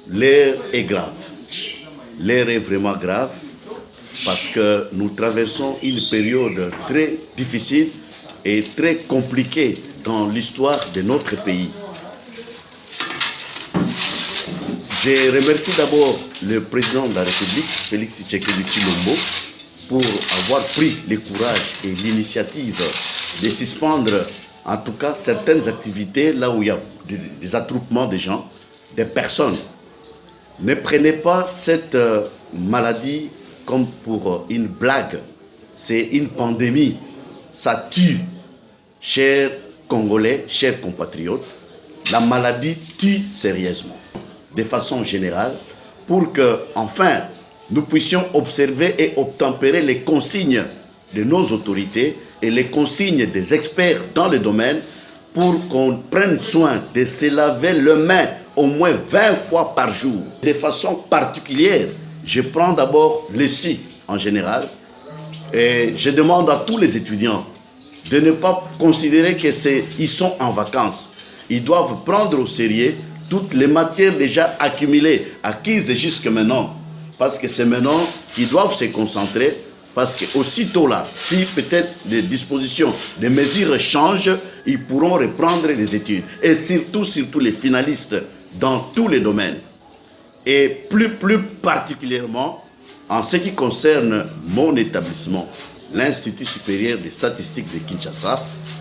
L'air est grave. L'air est vraiment grave parce que nous traversons une période très difficile et très compliquée dans l'histoire de notre pays. Je remercie d'abord le président de la République, Félix Tshisekedi Tshilombo, pour avoir pris le courage et l'initiative de suspendre en tout cas certaines activités là où il y a des attroupements de gens, des personnes. Ne prenez pas cette maladie comme pour une blague. C'est une pandémie. Ça tue. Chers Congolais, chers compatriotes, la maladie tue sérieusement, de façon générale, pour que, enfin, nous puissions observer et obtempérer les consignes de nos autorités et les consignes des experts dans le domaine pour qu'on prenne soin de se laver les mains au moins 20 fois par jour. De façon particulière, je prends d'abord les SI en général et je demande à tous les étudiants de ne pas considérer qu'ils sont en vacances. Ils doivent prendre au sérieux toutes les matières déjà accumulées, acquises jusque maintenant. Parce que c'est maintenant qu'ils doivent se concentrer. Parce qu'aussitôt là, si peut-être les dispositions, les mesures changent, ils pourront reprendre les études. Et surtout les finalistes dans tous les domaines. Et plus particulièrement, en ce qui concerne mon établissement, l'Institut supérieur des statistiques de Kinshasa,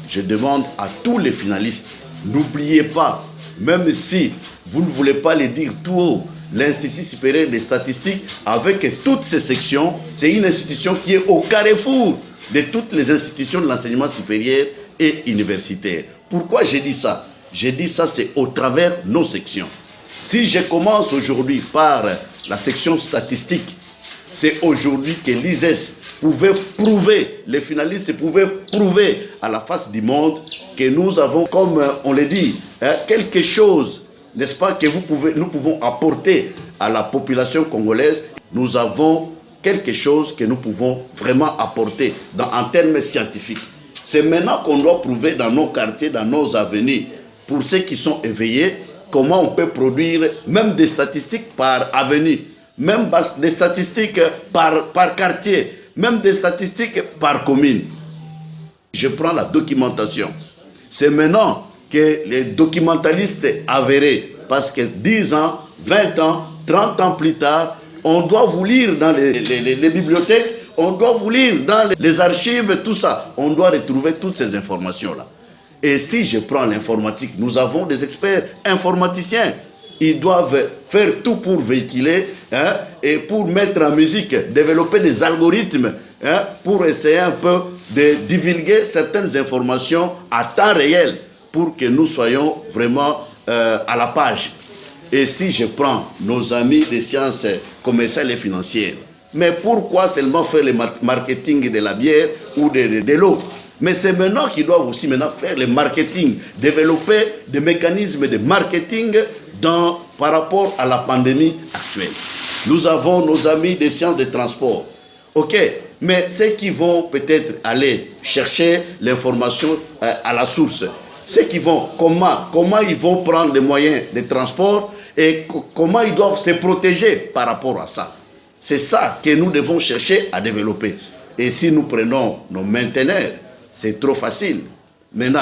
je demande à tous les finalistes, n'oubliez pas, même si vous ne voulez pas le dire tout haut, l'Institut supérieur des statistiques, avec toutes ses sections, c'est une institution qui est au carrefour de toutes les institutions de l'enseignement supérieur et universitaire. Pourquoi j'ai dit ça? J'ai dit ça, c'est au travers de nos sections. Si je commence aujourd'hui par la section statistique, c'est aujourd'hui que l'ISES pouvait prouver, les finalistes pouvaient prouver à la face du monde que nous avons, comme on le dit, quelque chose, n'est-ce pas, que nous pouvons apporter à la population congolaise. Nous avons quelque chose que nous pouvons vraiment apporter en termes scientifiques. C'est maintenant qu'on doit prouver dans nos quartiers, dans nos avenirs, pour ceux qui sont éveillés, comment on peut produire même des statistiques par avenue, même des statistiques par quartier, même des statistiques par commune. Je prends la documentation. C'est maintenant que les documentalistes avérés, parce que 10 ans, 20 ans, 30 ans plus tard, on doit vous lire dans les bibliothèques, on doit vous lire dans les archives, tout ça. On doit retrouver toutes ces informations-là. Et si je prends l'informatique, nous avons des experts informaticiens. Ils doivent faire tout pour véhiculer et pour mettre en musique, développer des algorithmes pour essayer un peu de divulguer certaines informations à temps réel pour que nous soyons vraiment à la page. Et si je prends nos amis des sciences commerciales et financières, mais pourquoi seulement faire le marketing de la bière ou de l'eau? Mais c'est maintenant qu'ils doivent aussi faire le marketing, développer des mécanismes de marketing par rapport à la pandémie actuelle. Nous avons nos amis des sciences de transport. Ok, mais ceux qui vont peut-être aller chercher l'information à la source, ceux qui vont, comment ils vont prendre les moyens de transport et comment ils doivent se protéger par rapport à ça. C'est ça que nous devons chercher à développer. Et si nous prenons nos mainteneurs, c'est trop facile. Maintenant,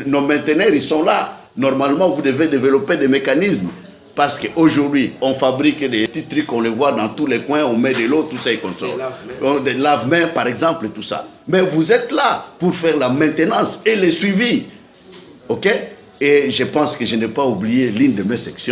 nos mainteneurs, ils sont là. Normalement, vous devez développer des mécanismes. Parce qu'aujourd'hui, on fabrique des petits trucs, on les voit dans tous les coins, on met de l'eau, tout ça et comme ça. Des lave-mains, par exemple, tout ça. Mais vous êtes là pour faire la maintenance et le suivi. OK? Et je pense que je n'ai pas oublié l'une de mes sections.